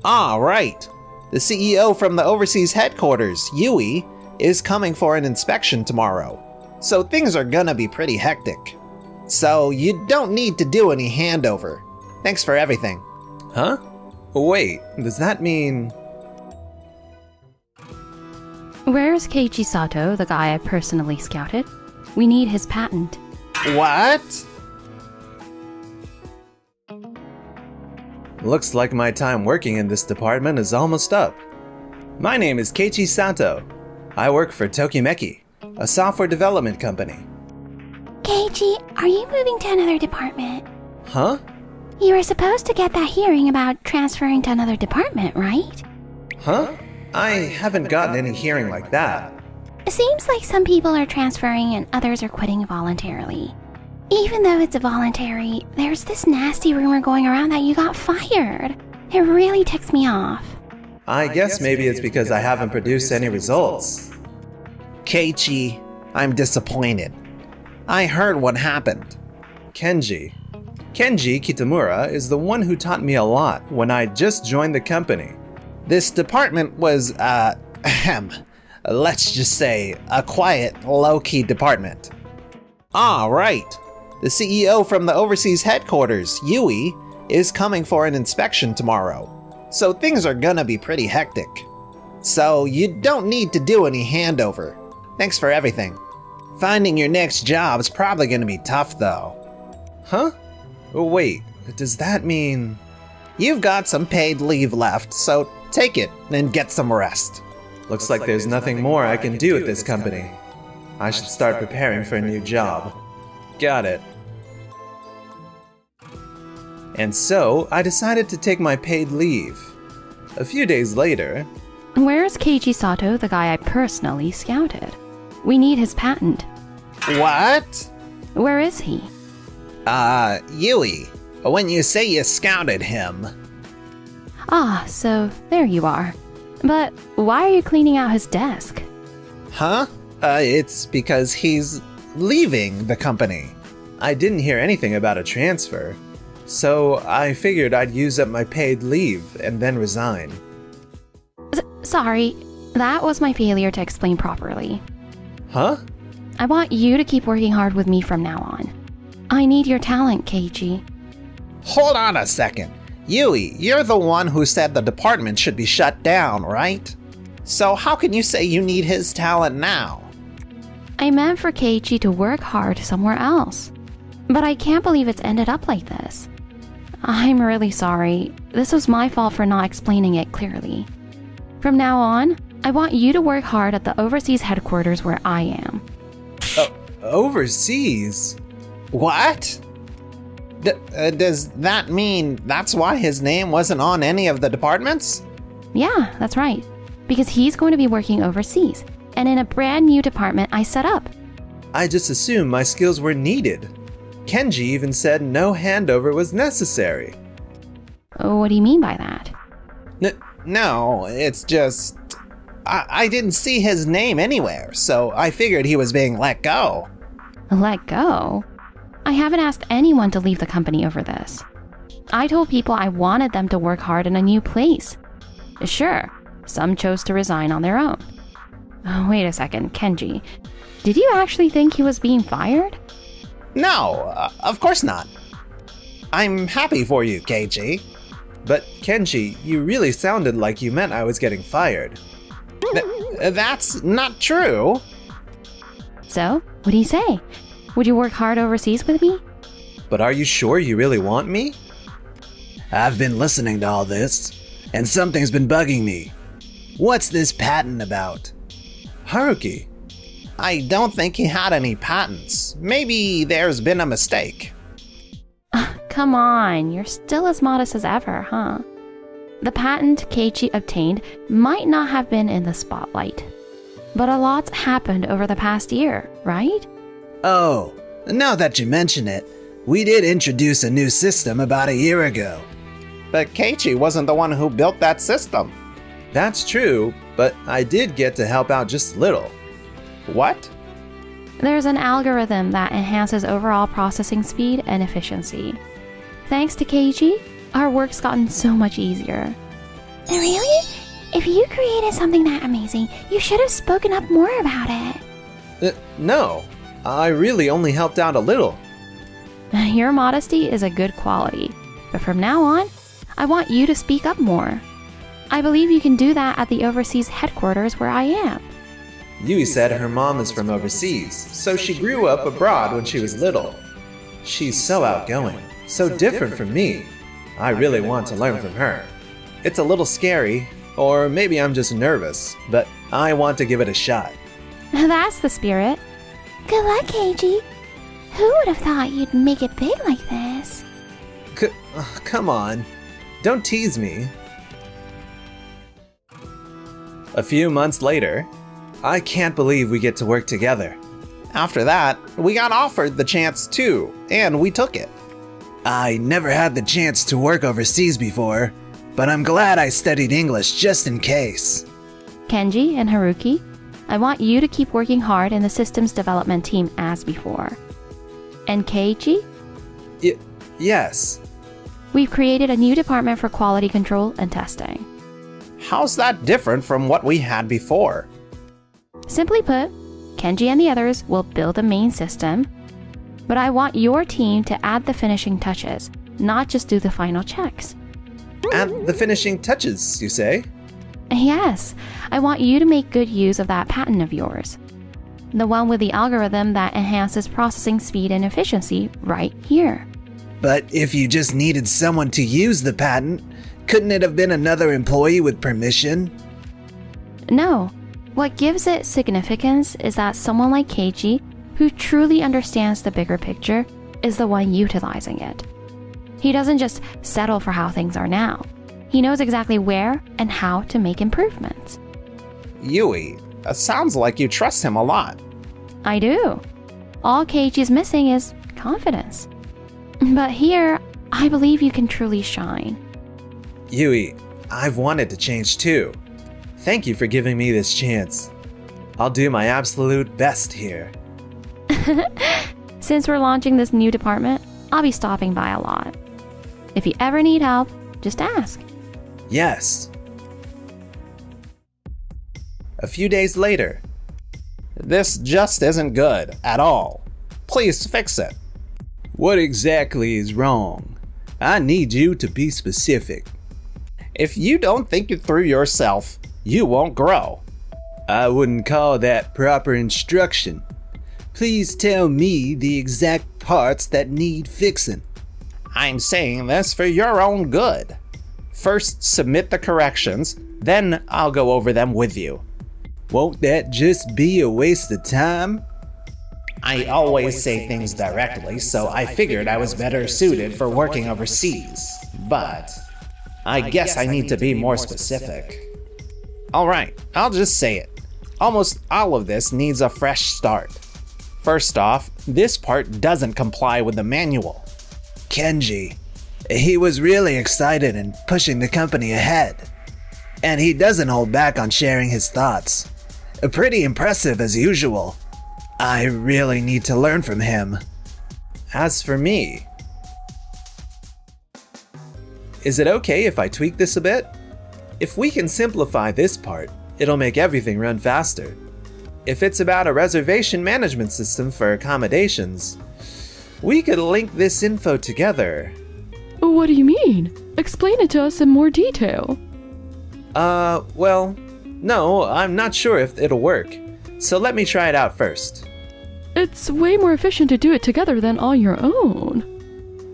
Ah, right. The CEO from the overseas headquarters, Yui, is coming for an inspection tomorrow. So things are gonna be pretty hectic. So you don't need to do any handover. Thanks for everything. Huh? Wait, does that mean... Where's Keiichi Sato, the guy I personally scouted? We need his patent. What? Looks like my time working in this department is almost up. My name is Keiichi Sato. I work for Tokimeki, a software development company. Keiichi, are you moving to another department? Huh? You were supposed to get that hearing about transferring to another department, right? Huh? I haven't gotten any hearing like that. It seems like some people are transferring and others are quitting voluntarily. Even though it's voluntary, there's this nasty rumor going around that you got fired. It really ticks me off. I guess maybe it's because I haven't produced any results. Keiichi, I'm disappointed. I heard what happened. Kenji Kitamura is the one who taught me a lot when I just joined the company. This department was, let's just say, a quiet, low-key department. Ah, right. The CEO from the overseas headquarters, Yui, is coming for an inspection tomorrow. So things are gonna be pretty hectic. So you don't need to do any handover. Thanks for everything. Finding your next job is probably gonna be tough though. Huh? Wait, does that mean... You've got some paid leave left, so take it and get some rest. Looks like there's nothing more I can do at this company. I should start preparing for a new job. Got it. And so, I decided to take my paid leave. A few days later... Where's Keiichi Sato, the guy I personally scouted? We need his patent. What? Where is he? Yui. When you say you scouted him... Ah, so there you are. But why are you cleaning out his desk? Huh? It's because he's leaving the company. I didn't hear anything about a transfer, so I figured I'd use up my paid leave and then resign. Sorry, that was my failure to explain properly. Huh? I want you to keep working hard with me from now on. I need your talent, Keiichi. Hold on a second. Yui, you're the one who said the department should be shut down, right? So how can you say you need his talent now? I meant for Keiichi to work hard somewhere else. But I can't believe it's ended up like this. I'm really sorry. This was my fault for not explaining it clearly. From now on, I want you to work hard at the overseas headquarters where I am. Overseas? What? Does that mean that's why his name wasn't on any of the departments? Yeah, that's right. Because he's going to be working overseas, and in a brand new department I set up. I just assumed my skills were needed. Kenji even said no handover was necessary. What do you mean by that? No, it's just... I didn't see his name anywhere, so I figured he was being let go. Let go? I haven't asked anyone to leave the company over this. I told people I wanted them to work hard in a new place. Sure, some chose to resign on their own. Oh, wait a second, Kenji. Did you actually think he was being fired? No, of course not. I'm happy for you, Keiichi. But Kenji, you really sounded like you meant I was getting fired. That's not true. So, what do you say? Would you work hard overseas with me? But are you sure you really want me? I've been listening to all this, and something's been bugging me. What's this patent about? Haruki. I don't think he had any patents. Maybe there's been a mistake. Come on, you're still as modest as ever, huh? The patent Keiichi obtained might not have been in the spotlight. But a lot's happened over the past year, right? Oh, now that you mention it, we did introduce a new system about a year ago. But Keiichi wasn't the one who built that system. That's true, but I did get to help out just a little. What? There's an algorithm that enhances overall processing speed and efficiency. Thanks to Keiichi, our work's gotten so much easier. Really? If you created something that amazing, you should have spoken up more about it. No, I really only helped out a little. Your modesty is a good quality, but from now on, I want you to speak up more. I believe you can do that at the overseas headquarters where I am. Yui said her mom is from overseas, so she grew up abroad when she was little. She's so outgoing, so different from me. I really want to learn from her. It's a little scary, or maybe I'm just nervous, but I want to give it a shot. That's the spirit. Good luck, Keiji. Who would have thought you'd make it big like this? Come on, don't tease me. A few months later, I can't believe we get to work together. After that, we got offered the chance too, and we took it. I never had the chance to work overseas before, but I'm glad I studied English just in case. Kenji and Haruki, I want you to keep working hard in the systems development team as before. And Keiichi? Yes. We've created a new department for quality control and testing. How's that different from what we had before? Simply put, Kenji and the others will build the main system, but I want your team to add the finishing touches, not just do the final checks. Add the finishing touches, you say? Yes, I want you to make good use of that patent of yours. The one with the algorithm that enhances processing speed and efficiency right here. But if you just needed someone to use the patent, couldn't it have been another employee with permission? No. What gives it significance is that someone like Keiichi, who truly understands the bigger picture, is the one utilizing it. He doesn't just settle for how things are now. He knows exactly where and how to make improvements. Yui, it sounds like you trust him a lot. I do. All Keiichi's missing is confidence. But here, I believe you can truly shine. Yui, I've wanted to change too. Thank you for giving me this chance. I'll do my absolute best here. Since we're launching this new department, I'll be stopping by a lot. If you ever need help, just ask. Yes. A few days later. This just isn't good at all. Please fix it. What exactly is wrong? I need you to be specific. If you don't think it through yourself, you won't grow. I wouldn't call that proper instruction. Please tell me the exact parts that need fixing. I'm saying this for your own good. First, submit the corrections, then I'll go over them with you. Won't that just be a waste of time? I always say things directly, so I figured I was better suited for working overseas. But I guess I need to be more specific. Alright, I'll just say it. Almost all of this needs a fresh start. First off, this part doesn't comply with the manual. Kenji, he was really excited and pushing the company ahead. And he doesn't hold back on sharing his thoughts. Pretty impressive as usual. I really need to learn from him. As for me, is it okay if I tweak this a bit? If we can simplify this part, it'll make everything run faster. If it's about a reservation management system for accommodations, we could link this info together. What do you mean? Explain it to us in more detail. Well, no, I'm not sure if it'll work. So let me try it out first. It's way more efficient to do it together than on your own.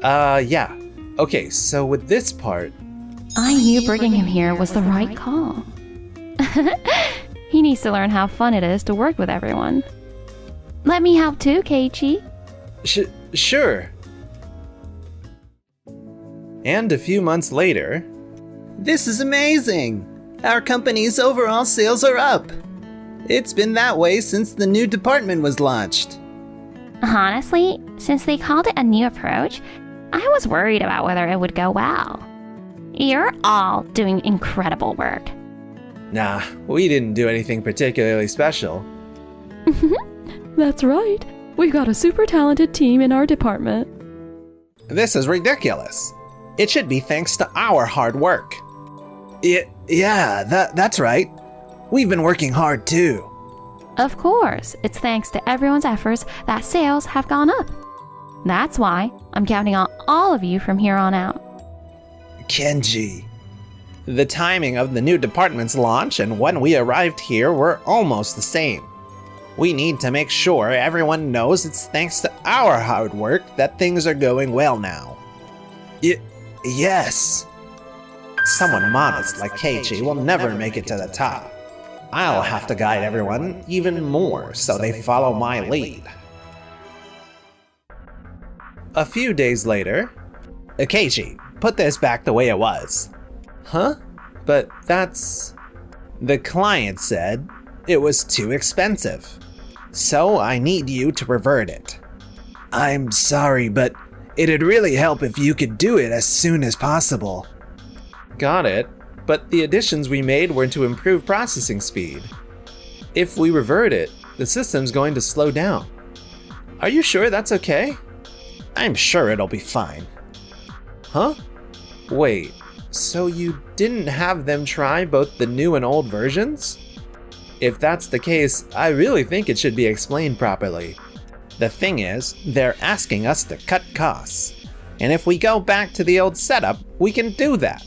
Yeah. Okay, so with this part... I knew bringing him here was the right call. He needs to learn how fun it is to work with everyone. Let me help too, Keiichi. Sure. And a few months later... This is amazing! Our company's overall sales are up. It's been that way since the new department was launched. Honestly, since they called it a new approach, I was worried about whether it would go well. You're all doing incredible work. Nah, we didn't do anything particularly special. That's right. We've got a super talented team in our department. This is ridiculous. It should be thanks to our hard work. Yeah, that's right. We've been working hard too. Of course, it's thanks to everyone's efforts that sales have gone up. That's why I'm counting on all of you from here on out. Kenji. The timing of the new department's launch and when we arrived here were almost the same. We need to make sure everyone knows it's thanks to our hard work that things are going well now. Yes. Someone modest like Keiichi will never make it to the top. I'll have to guide everyone even more so they follow my lead. A few days later, Keiichi, put this back the way it was. huh? But that's... The client said it was too expensive. So I need you to revert it. I'm sorry, but it'd really help if you could do it as soon as possible. Got it, but the additions we made were to improve processing speed. If we revert it, the system's going to slow down. Are you sure that's okay? I'm sure it'll be fine. Huh? Wait, so you didn't have them try both the new and old versions? If that's the case, I really think it should be explained properly. The thing is, they're asking us to cut costs. And if we go back to the old setup, we can do that.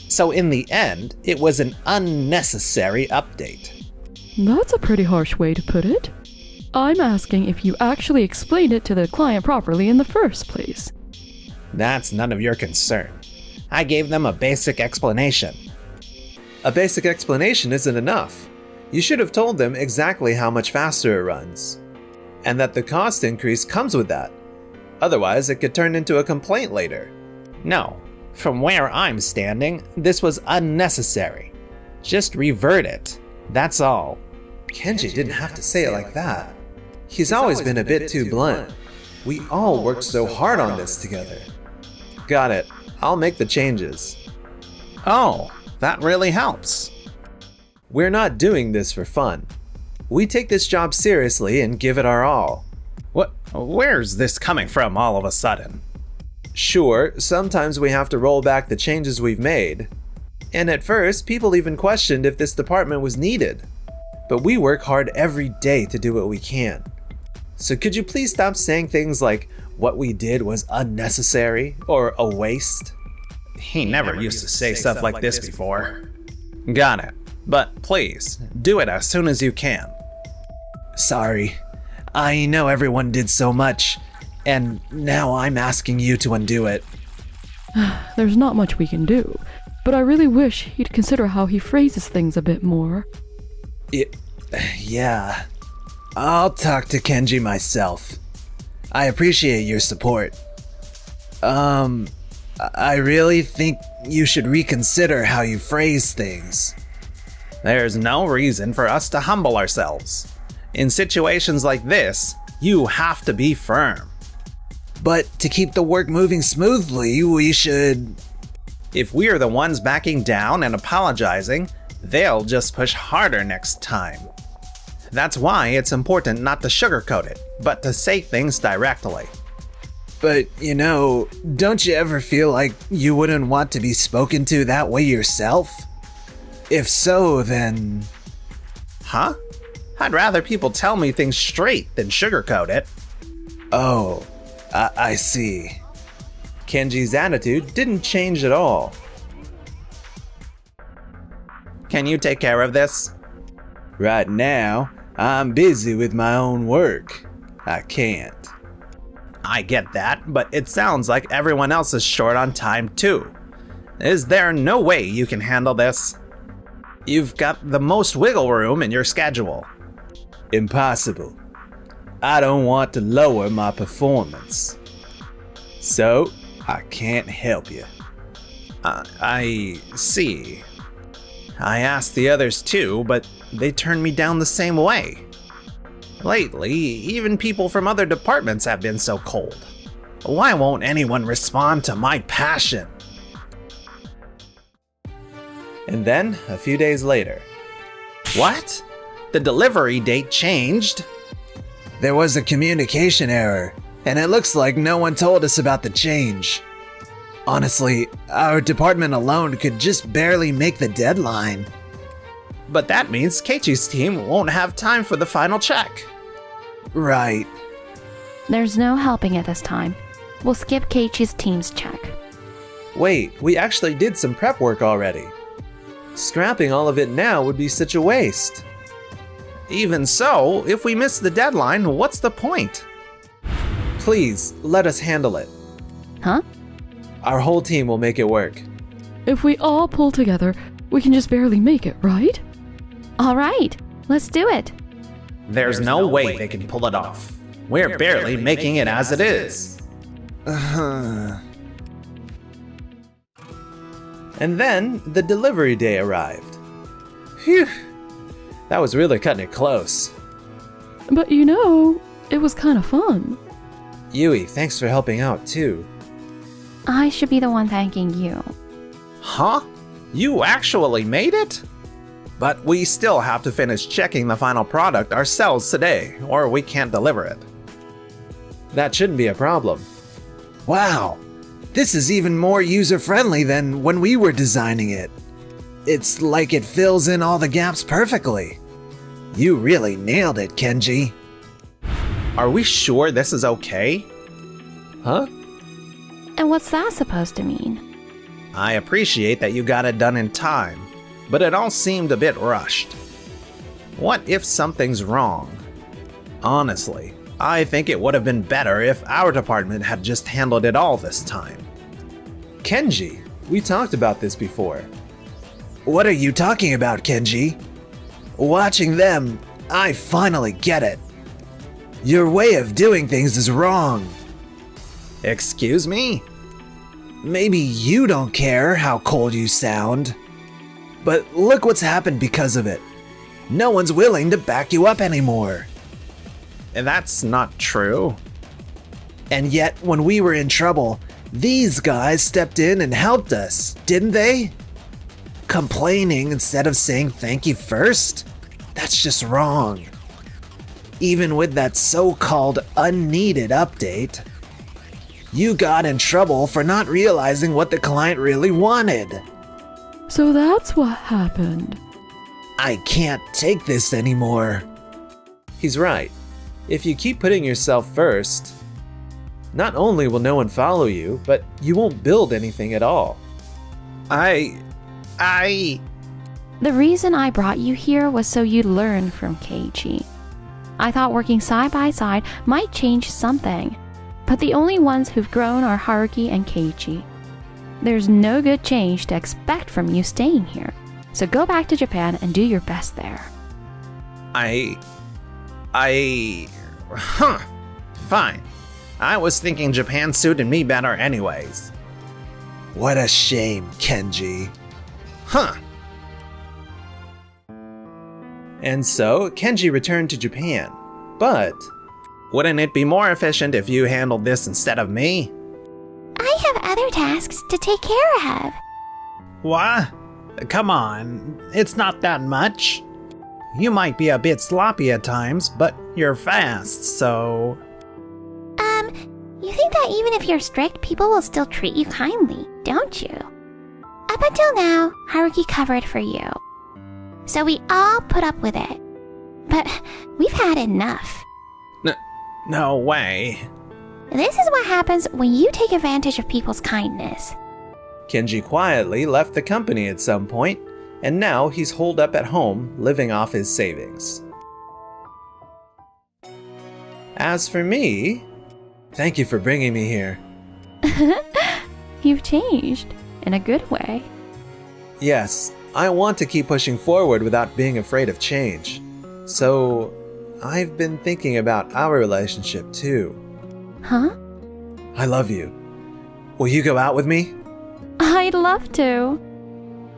So in the end, it was an unnecessary update. That's a pretty harsh way to put it. I'm asking if you actually explained it to the client properly in the first place. That's none of your concern. I gave them a basic explanation. A basic explanation isn't enough. You should have told them exactly how much faster it runs, and that the cost increase comes with that. Otherwise, it could turn into a complaint later. No, from where I'm standing, this was unnecessary. Just revert it. That's all. Kenji didn't have to say it like that. He's always been a bit too blunt. We all worked so hard on this together. Got it. I'll make the changes. Oh, that really helps. We're not doing this for fun. We take this job seriously and give it our all. Where's this coming from all of a sudden? Sure, sometimes we have to roll back the changes we've made. And at first, people even questioned if this department was needed. But we work hard every day to do what we can. So could you please stop saying things like, what we did was unnecessary or a waste? He never used to say stuff like this before. Got it. But please, do it as soon as you can. Sorry. I know everyone did so much, and now I'm asking you to undo it. There's not much we can do, but I really wish he'd consider how he phrases things a bit more. Yeah. I'll talk to Kenji myself. I appreciate your support. I really think you should reconsider how you phrase things. There's no reason for us to humble ourselves. In situations like this, you have to be firm. But to keep the work moving smoothly, we should... If we're the ones backing down and apologizing, they'll just push harder next time. That's why it's important not to sugarcoat it, but to say things directly. But, don't you ever feel like you wouldn't want to be spoken to that way yourself? If so, then... Huh? I'd rather people tell me things straight than sugarcoat it. Oh, I see. Kenji's attitude didn't change at all. Can you take care of this? Right now, I'm busy with my own work. I can't. I get that, but it sounds like everyone else is short on time too. Is there no way you can handle this? You've got the most wiggle room in your schedule. Impossible. I don't want to lower my performance. So, I can't help you. I see. I asked the others too, but they turned me down the same way. Lately, even people from other departments have been so cold. Why won't anyone respond to my passion? And then, a few days later. What? The delivery date changed? There was a communication error, and it looks like no one told us about the change. Honestly, our department alone could just barely make the deadline. But that means Keiichi's team won't have time for the final check. Right. There's no helping it this time. We'll skip Keiichi's team's check. Wait, we actually did some prep work already. Scrapping all of it now would be such a waste. Even so, if we miss the deadline, what's the point? Please, let us handle it. Huh? Our whole team will make it work. If we all pull together, we can just barely make it, right? All right, let's do it. There's no way they can pull it off. We're barely making it as it is. And then the delivery day arrived. Phew, that was really cutting it close. But you know, it was kind of fun. Yui, thanks for helping out too. I should be the one thanking you. Huh? You actually made it? But we still have to finish checking the final product ourselves today, or we can't deliver it. That shouldn't be a problem. Wow, this is even more user-friendly than when we were designing it. It's like it fills in all the gaps perfectly. You really nailed it, Kenji. Are we sure this is okay? Huh? And what's that supposed to mean? I appreciate that you got it done in time, but it all seemed a bit rushed. What if something's wrong? Honestly, I think it would have been better if our department had just handled it all this time. Kenji, we talked about this before. What are you talking about, Kenji? Watching them, I finally get it. Your way of doing things is wrong. Excuse me? Maybe you don't care how cold you sound. But look what's happened because of it. No one's willing to back you up anymore. That's not true. And yet, when we were in trouble, these guys stepped in and helped us, didn't they? Complaining instead of saying thank you first? That's just wrong. Even with that so-called unneeded update, you got in trouble for not realizing what the client really wanted. So that's what happened. I can't take this anymore. He's right. If you keep putting yourself first, not only will no one follow you, but you won't build anything at all. I... The reason I brought you here was so you'd learn from Keiichi. I thought working side by side might change something, but the only ones who've grown are Haruki and Keiichi. There's no good change to expect from you staying here, so go back to Japan and do your best there. Fine. I was thinking Japan suited me better anyways. What a shame, Kenji. Huh. And so, Kenji returned to Japan. But Wouldn't it be more efficient if you handled this instead of me? I have other tasks to take care of. What? Come on, it's not that much. You might be a bit sloppy at times, but you're fast, so... You think that even if you're strict, people will still treat you kindly, don't you? Up until now, Haruki covered for you. So we all put up with it. But we've had enough. No way. This is what happens when you take advantage of people's kindness. Kenji quietly left the company at some point, and now he's holed up at home, living off his savings. As for me, thank you for bringing me here. You've changed, in a good way. Yes, I want to keep pushing forward without being afraid of change. So, I've been thinking about our relationship too. Huh? I love you. Will you go out with me? I'd love to.